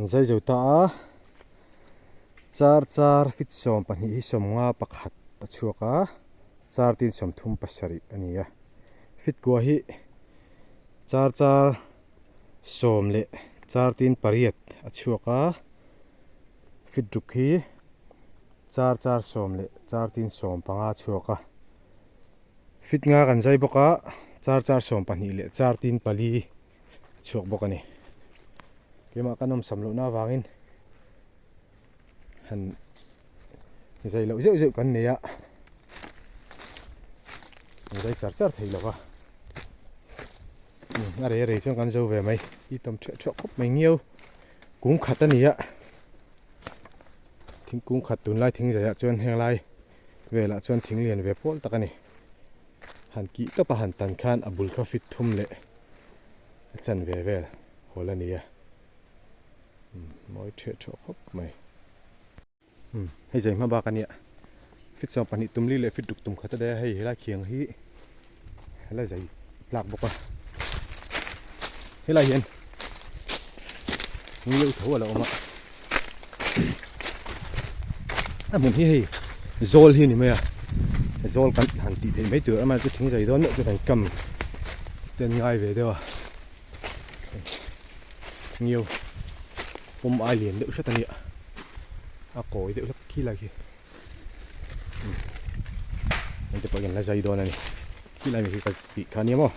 zai zo ta char fit som pani hi som nga pakhat ta chuaka char tin som thum pasari ania fit ko hi char som le char tin pariat a chuaka fit dukhi char som le char tin som panga chuaka fit nga kan zai boka char som pani le char tin pali chuak bokani kema kanom samlo na wangin han zai lo zeu kan neya zai char thei lova are chung kan zo ve mai I tom chho khop mai nghiêu cũng khát ania thing cũng khát tun lai thing zaya chuan heng lai ve la chuan thing lian ve pol takani han ki to pa han tan khan abul kha fit thum le chan ve vel holania moi the tho khop mai hei zai ma ba kania fit som pani tumli le fit duk tum khata de hei hela khiang hi hela zai lak boka hela hian nghiêu tho ala oma mun hi hei zol hi ni me zol kan han ti thei mai tu ama chu thing zai don chu dai kam ten ngai ve dewa nghiêu pom ai liền đỡ sát tania à cối đỡ khi là khi mìnhจะไปกันละใจโดนนี่ที่ไรมีคือปีกขานี้มั้ง